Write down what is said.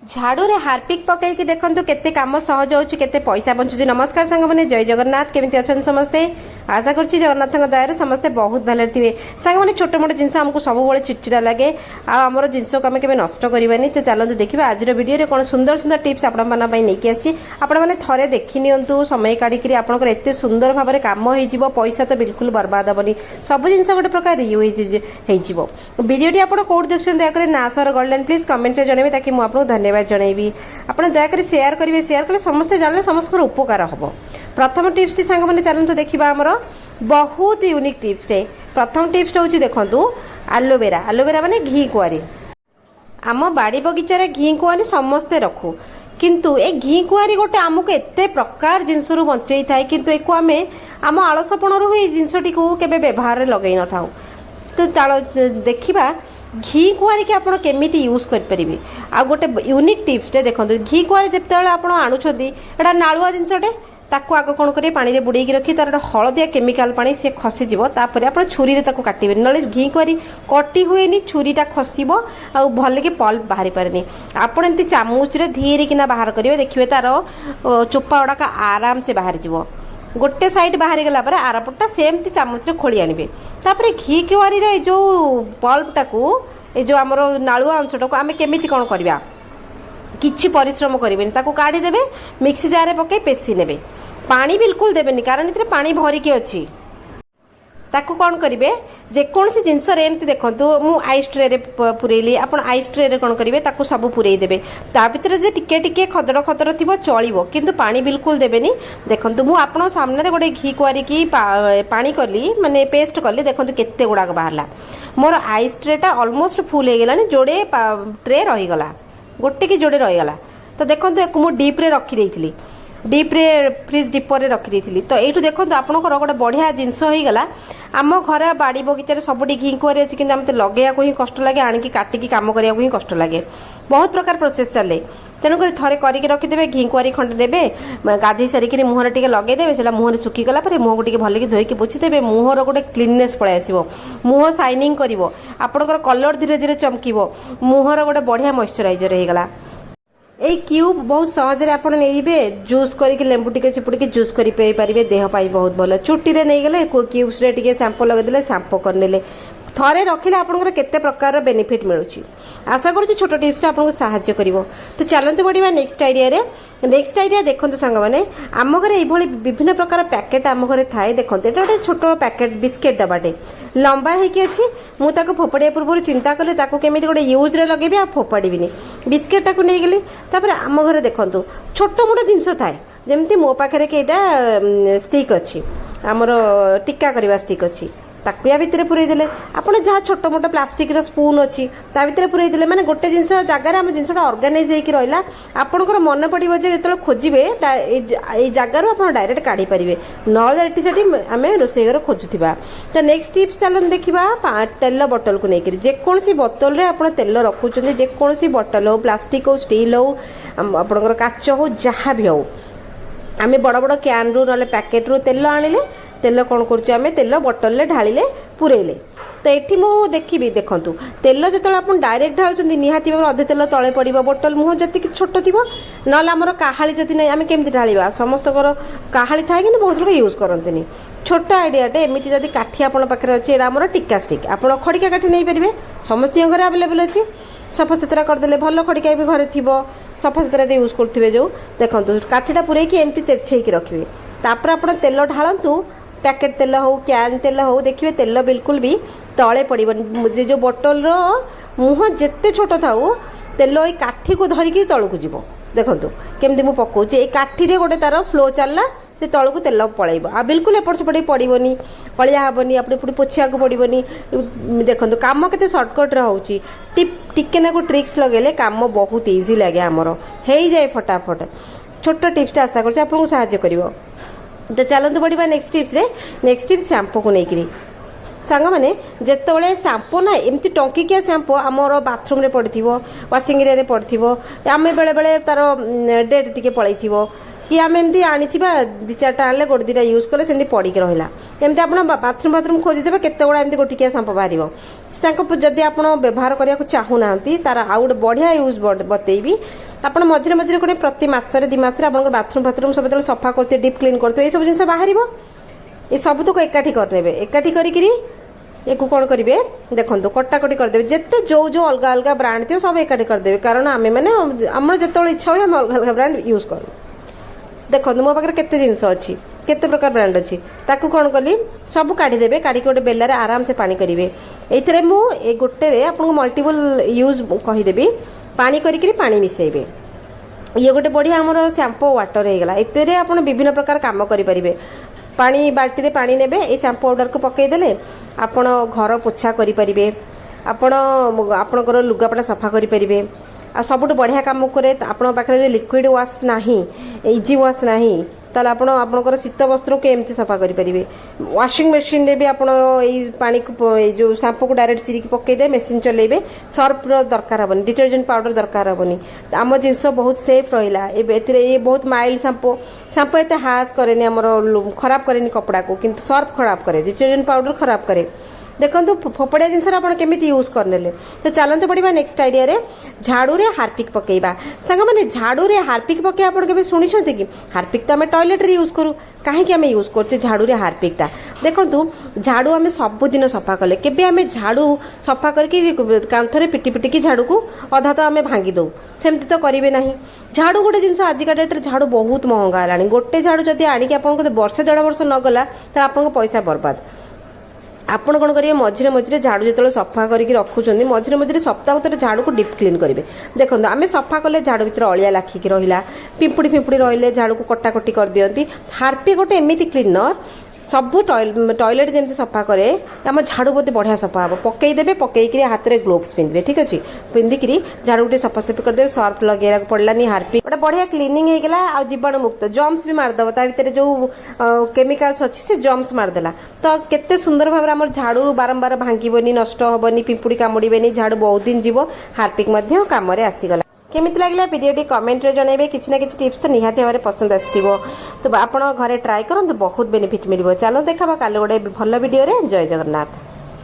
झाड़ू रे हार्पिक पकईकी देखंतु केते काम सहज होउछि केते पैसा बंचुछि। नमस्कार संग माने जय जगन्नाथ। केमिति अछन समस्ते? आशा करछि जगन्नाथଙ୍କ दयारे समस्ते बहुत भले थिबे। संग माने छोट मोट जिंस हमकु सब बळे चिटचिटा लागे आ हमर जिंस को हम केबे नष्ट करबानी। तो चलंतु देखिबा आज रो वीडियो रे कोन सुंदर सुंदर टिप्स आपण माना पई नेकी आछि। आपण माने थरे देखि नियंतु समय काढी करी आपनकर एते सुंदर भाबरे काम होई जिवो। पैसा तो बिल्कुल बर्बाद हबनी। सब जिंस गोटे प्रकार यूज हेई जिवो। वीडियोटी आपण कोड देखछन दया करे ना सर गोल्डन प्लीज कमेंट रे जणेबे ताकि मु आपन धन्यवाद जनइबी। आपण दया करे शेयर करिवे। शेयर कले समस्त जानले समस्त उपकार हबो। प्रथम टिप्स टी संग माने चलंतु देखिबा हमर बहुत यूनिक टिप्स टे। प्रथम टिप्स होउची देखंतु एलोवेरा। एलोवेरा माने घी कुआरी। आम बाड़ी बगीचा रे घी कुआरी समस्ते रखू, किंतु ए घी कुआरी गोटे आमको एते प्रकार जिनसरु बंचई थाए, किंतु एको आमे आम आलसपणरू ही जिनसटी को केबे व्यवहार रे लगई न थाउ। तो तालो देखिबा घी कुआरी के आपण केमिति यूज कर परिबे। आ गोटे यूनिक टिप्स टे देखंतु घी कुआरी जेतेबेले आपण आनुछदी एटा नाळुआ जिनसटे ताकू आग कोन करी पानी रे बुड़ेई की रखी तार हळदिया केमिकल पानी से खसी जीवो। तापर आपण छुरी रे ताकू काटिबे, नले घी कुआरी कटी हुएनी, छुरीटा खसीबो आ भले के पल्प बाहरी पारेनी। आपण एंती चामच रे धीरे किना बाहर करिवे, देखिबे तार चोपा उडाका आराम से बाहर जीवो। गोटे साइड बाहरी गला पर आरपटा सेमती चामच रे खोली आनिबे। तापर घी कुआरी रे जो पल्प टाकू ए जो हमरो नाळुआ अंशटाकू आमे केमिति कोन करबा, किछि परिश्रम करिबेनी, ताकू काढी देबे, मिक्सी जार रे पके पेसी नेबे। पानी बिल्कुल देबेनी कारण इतरे पानी भरी के अछि। ताकू कोन करिवे जे कोनसी जिंस रे एमति देखंतु मु आइस ट्रे रे पुरेली, आपण आइस ट्रे रे कोन करिवे ताकू सब पुरेई देबे। ता भितर जे टिके टिके खदड़ खदड़ थिबो चलिबो, किंतु पानी बिल्कुल देबेनी। देखंतु मु आपण सामने रे गोटे घी कुआरी की पानी कली माने पेस्ट कली, देखंतु केते गुडा बाहरला। मोर आइस ट्रेटा ऑलमोस्ट फुल हे गेलानी, जोड़े ट्रे रही गला, गोटे की जोड़े रही गला। तो देखंतु एक मु डीप रे रखी देइथिली, डीप रे फ्रिज डीपर रे रखी देइथिली। तो एठु देखंतु आपनकर गोटे बढ़िया जिंस होई गला। आम घर बाड़ी बगीचा रे सबडी घी कुआरी अछि, किंतु हमते लगेया को ही कष्ट लागे, आनिकी काटिकी काम करिया को ही कष्ट लागे। बहुत प्रकार प्रोसेस चले, तेणु कर थरे करिके रखिदेबे। घी कुआरी खंड देबे, गाधी सारिकी मुहर टिके लगे देबे, सेला मुहर सुखी गला पर मुह को टिके भले की धोइकी पोछि देबे। मुहर गोटे क्लीननेस पळे आसीबो, मुह शाइनिंग करिवो, आपनकर कलर धीरे धीरे चमकीबो, मुहर गोटे बढ़िया मॉइस्चराइजर हे गला। ए क्यूब बहुत सहज रे आपण नेइबे, जूस करिके लेंबू टिके चिपुड़ी के जूस करि पे पारिबे, देह पाई बहुत भलो। चुट्टी रे नै गेले क्यूब्स रे टिके शैम्पू लगे देले, शैम्पू करनेले, थरे रखिले आपनकर केते प्रकार बेनिफिट मिलुची। आशा करूची छोटो टिप्स आपनको सहायता करिवो। तो चलंतु बढ़िबा नेक्स्ट आइडिया रे। नेक्स्ट आइडिया देखंतु संग माने आम घरे ए भली विभिन्न प्रकार पैकेट आम घरे थाए। देखंतु एटा गोटे छोटो पैकेट बिस्किट डबाटे लंबा हे कि अछि। मु ताको फोपड़िया पूर्व चिंता कले ताको केमिति गोटे यूज रे लगेबी आ फोपाड़ीबिनी। बिस्किट टाको नै गेली। तापर आम घरे देखंतु छोटो मोटो जिंस थाए, जेमति मो पाखरे के एटा स्टिक अछि, हमरो टिक्का करबा स्टिक अछि, ताकू या भितर पुरई देले। आपण जहाँ छोट मोट प्लास्टिक रो स्पून अछि ता भितर पुरई देले, माने गोटे जिंस जगह हम जिंसटा ऑर्गेनाइज हेकि रहला। आपनकर मन पड़िबो जे जेतले खोजिबे ए जगह आपण डायरेक्ट काढी परिबे, न एटी सेटी हमें रोसई घर खोजुथिबा। तो नेक्स्ट टिप्स चलन देखिबा तेल बोतल को नेकरी। जे कोनसी बोतल रे आपण तेल रखुचंदी, जे कोनसी बोतल हो, प्लास्टिक हो, स्टील हो, आपनकर काच हो, जहाँ भी हो, आमे बड़ बड़ कैन रु नले पैकेट रु तेल आनिले, तेल कौन करुचे आमे तेल बोतल रे ढालिले पुरेले। तो एठी मु देखिबी, देखंतु तेल जेतले आपण डायरेक्ट ढालुचंदी निहाती भाबे अधे तेल तळे पड़िबो, बोतल मुह जति छोटो थिबो, नले हमर काहाली जति नै आमे केमति ढालिबा। समस्तकर काहाली थाए, किंतु बहुत लोग यूज करंतनी। छोटो आइडियाटे एमिति जदि काठी आपण पाखरे अछि, एडा हमर टिक्का स्टिक, आपण खड़िका काठी नै परिबे, समस्त घरे अवेलेबल अछि। सफा सुतरा कर देले, भलो खड़िका भी घरे थिबो, सफा सुतरा रे यूज करथिबे। जो देखंतु काठीटा पुरै की एमिति तेरछेई की रखिबे। तापर आपण तेल ढालंतु, पैकेट तेल हो, कैन तेल हो, देखिए तेल बिल्कुल भी तले पड़े। जो बोतल रो मुह जिते छोट थाऊ, तेल ये काठी को धरिकी तलू जीव। देखो केमती मु पकाउची, ए काठी रे गोटे तार फ्लो चलला, से तलू तेल पलैब, आ बिल्कुल एपट सेपट पड़ोनी, अलिया हेनी, आपने पुणी पोछिया पड़ोनी। देखो काम केते सर्टकट होउची, टिके ना को ट्रिक्स लगेले काम बहुत इजी लगे, आमर हो जाए फटाफट। छोट टिप्स आशा कर आपको साहाय्य करिवो। तो चलते बढ़िया नेक्स्ट टिप्स रे। नेक्स्ट टिप्स शैम्पू को लेकिन सांग मैंने जिते शैम्पू ना एमती टंकिकिया शैम्पू आमर बाथरूम रे पड़ो, वाशिंग एरिया रे पड़ो, आम बेले बेले तार डेट टी पलि कि आम एमती आनी दी चार्टा आने गोटे दुटा यूज कले से पड़क रहा। एमती आप बाथरूम बाथरूम खोजिदेवे केते गुड़ा एमती गोटिकिया शैम्पू बाहर। जदि आप व्यवहार करने को चाहूना तार आउ गोटे बढ़िया यूज बतईबी। ଆପଣ ମଝିରେ ମଝିରେ କୋଟେ ପ୍ରତି ମାସରେ 2 ମାସରେ ଆପଣଙ୍କର ବାଥରୁम ସବୁ ଯେତେବେଳେ ସଫା କରୁଥିବେ ଡିପ୍ କ୍ଲିନ୍ କରୁଥିବେ ଏଇ ସବୁ ଜିନିଷ ବାହାରିବ। ଏ ସବୁତକ ଏକାଠି କରିନେବେ। ଏକାଠି କରିକିରି ୟାକୁ କ'ଣ କରିବେ ଦେଖନ୍ତୁ କଟାକଟି କରିଦେବେ। ଯେତେ ଯୋଉ ଯୋଉ ଅଲଗା ଅଲଗା ବ୍ରାଣ୍ଡ ଥିବ ସବୁ ଏକାଠି କରିଦେବେ। କାରଣ ଆମେ ମାନେ ଆମର ଯେତେବେଳେ ଇଚ୍ଛା ହୁଏ ଆମେ ଅଲଗା ଅଲଗା ବ୍ରାଣ୍ଡ ୟୁଜ୍ କରୁ। ଦେଖନ୍ତୁ ମୋ ପାଖରେ କେତେ ଜିନିଷ ଅଛି, କେତେ ପ୍ରକାର ବ୍ରାଣ୍ଡ ଅଛି। ତାକୁ କ'ଣ କଲି ସବୁ କାଢ଼ିଦେବେ। କାଢ଼ିକି ଗୋଟେ ବେଲାରେ ଆରାମସେ ପାଣି କରିବେ। ଏଇଥିରେ ମୁଁ ଏ ଗୋଟେରେ ଆପଣଙ୍କୁ ମଲ୍ଟିପଲ ୟୁଜ୍ କହିଦେବି। ପାଣି କରିକିରି ପାଣି ମିଶାଇବେ। ଇଏ ଗୋଟେ ବଢ଼ିଆ ଆମର ଶ୍ୟାମ୍ପୁ ୱାଟର ହେଇଗଲା। ଏଥିରେ ଆପଣ ବିଭିନ୍ନ ପ୍ରକାର କାମ କରିପାରିବେ। ପାଣି ବାଲ୍ଟିରେ ପାଣି ନେବେ। ଏଇ ଶ୍ୟାମ୍ପୁ ପାଉଡରକୁ ପକେଇଦେଲେ ଆପଣ ଘର ପୋଛା କରିପାରିବେ। ଆପଣ ଆପଣଙ୍କର ଲୁଗାପଟା ସଫା କରିପାରିବେ। ଆଉ ସବୁଠୁ ବଢ଼ିଆ କାମ କରେ ଆପଣଙ୍କ ପାଖରେ ଯଦି ଲିକ୍ୱିଡ ୱାଶ୍ ନାହିଁ, ଇଜି ୱାଶ୍ ନାହିଁ, ତାହେଲେ ଆପଣ ଆପଣଙ୍କର ଶୀତ ବସ୍ତ୍ରକୁ ଏମିତି ସଫା କରିପାରିବେ। ୱାସିଂ ମେସିନରେ ବି ଆପଣ ଏଇ ପାଣିକୁ ଏଇ ଯେଉଁ ଶ୍ୟାମ୍ପୁକୁ ଡାଇରେକ୍ଟ ଚିରିକି ପକେଇଦେବେ, ମେସିନ୍ ଚଲେଇବେ। ସର୍ଫର ଦରକାର ହେବନି, ଡିଟର୍ଜେଣ୍ଟ ପାଉଡର ଦରକାର ହେବନି। ଆମ ଜିନିଷ ବହୁତ ସେଫ୍ ରହିଲା। ଏବେ ଏଥିରେ ଇଏ ବହୁତ ମାଇଲ୍ଡ ଶ୍ୟାମ୍ପୁ ଏତେ ହାସ୍ କରେନି, ଆମର ଖରାପ କରେନି କପଡ଼ାକୁ, କିନ୍ତୁ ସର୍ଫ ଖରାପ କରେ, ଡିଟର୍ଜେଣ୍ଟ ପାଉଡର ଖରାପ କରେ। ଦେଖନ୍ତୁ ଫୋପଡ଼ିଆ ଜିନିଷରେ ଆପଣ କେମିତି ୟୁଜ୍ କରିନେଲେ। ତ ଚାଲନ୍ତୁ ପଡ଼ିବା ନେକ୍ସଟ ଆଇଡ଼ିଆରେ। ଝାଡ଼ୁରେ ହାର୍ପିକ୍ ପକେଇବା। ସାଙ୍ଗମାନେ ଝାଡ଼ୁରେ ହାର୍ପିକ୍ ପକେଇବା ଆପଣ କେବେ ଶୁଣିଛନ୍ତି କି? ହାର୍ପିକ୍ ତ ଆମେ ଟଏଲେଟ୍ରେ ୟୁଜ୍ କରୁ। କାହିଁକି ଆମେ ୟୁଜ୍ କରୁଛେ ଝାଡ଼ୁରେ ହାର୍ପିକ୍ଟା? ଦେଖନ୍ତୁ ଝାଡ଼ୁ ଆମେ ସବୁଦିନ ସଫା କଲେ, କେବେ ଆମେ ଝାଡ଼ୁ ସଫା କରିକି କାନ୍ଥରେ ପିଟିକି ଝାଡ଼ୁକୁ ଅଧା ତ ଆମେ ଭାଙ୍ଗି ଦେଉ। ସେମିତି ତ କରିବେ ନାହିଁ। ଝାଡ଼ୁ ଗୋଟେ ଜିନିଷ ଆଜିକା ଡେଟ୍ରେ ଝାଡ଼ୁ ବହୁତ ମହଙ୍ଗା ହେଲାଣି। ଗୋଟେ ଝାଡ଼ୁ ଯଦି ଆଣିକି ଆପଣଙ୍କୁ 1-1.5 ବର୍ଷ ନ ଗଲା ତାହେଲେ ଆପଣଙ୍କ ପଇସା ବର୍ବାଦ। ଆପଣ କ'ଣ କରିବେ ମଝିରେ ମଝିରେ ଝାଡ଼ୁ ଯେତେବେଳେ ସଫା କରିକି ରଖୁଛନ୍ତି ମଝିରେ ମଝିରେ ସପ୍ତାହ ଭିତରେ ଝାଡ଼ୁକୁ ଡିପ୍ କ୍ଲିନ୍ କରିବେ। ଦେଖନ୍ତୁ ଆମେ ସଫା କଲେ ଝାଡ଼ୁ ଭିତରେ ଅଳିଆ ଲାଖିକି ରହିଲା, ପିମ୍ପୁଡ଼ି ରହିଲେ ଝାଡ଼ୁକୁ କଟାକଟି କରିଦିଅନ୍ତି। ହାର୍ପି ଗୋଟେ ଏମିତି କ୍ଲିନର ସବୁ ଟଏଲେଟ୍ ଯେମିତି ସଫା କରେ ଆମ ଝାଡ଼ୁ ବୋଧେ ବଢ଼ିଆ ସଫା ହେବ। ପକେଇଦେବେ, ପକେଇକିରି ହାତରେ ଗ୍ଲୋଭ୍ସ ପିନ୍ଧିବେ, ଠିକ୍ ଅଛି। ପିନ୍ଧିକିରି ଝାଡ଼ୁ ଟିକେ ସଫାସଫି କରିଦେବେ। ସର୍ଫ ଲଗେଇବାକୁ ପଡ଼ିଲାନି। ହାର୍ପି ଗୋଟେ ବଢ଼ିଆ କ୍ଲିନିଂ ହେଇଗଲା। ଆଉ ଜୀବାଣୁ ମୁକ୍ତ। ଜମ୍ସ ବି ମାରିଦେବ, ତା ଭିତରେ ଯେଉଁ କେମିକାଲ୍ସ ଅଛି ସେ ଜମ୍ସ ମାରିଦେଲା। ତ କେତେ ସୁନ୍ଦର ଭାବରେ ଆମର ଝାଡ଼ୁ ବାରମ୍ବାର ଭାଙ୍ଗିବନି, ନଷ୍ଟ ହେବନି, ପିମ୍ପୁଡ଼ି କାମୁଡ଼ିବେନି, ଝାଡ଼ୁ ବହୁତ ଦିନ ଯିବ। ହାର୍ପିକ୍ ମଧ୍ୟ କାମରେ ଆସିଗଲା। କେମିତି ଲାଗିଲା ଭିଡ଼ିଓଟି କମେଣ୍ଟରେ ଜଣାଇବେ। କିଛି ନା କିଛି ଟିପ୍ସ ତ ନିହାତି ଭାବରେ ପସନ୍ଦ ଆସିଥିବ। ତ ଆପଣ ଘରେ ଟ୍ରାଏ କରନ୍ତୁ, ବହୁତ ବେନିଫିଟ୍ ମିଳିବ। ଚାଲନ୍ତୁ ଦେଖାବା କାଲି ଗୋଟେ ଭଲ ଭିଡ଼ିଓରେ। ଜୟ ଜଗନ୍ନାଥ।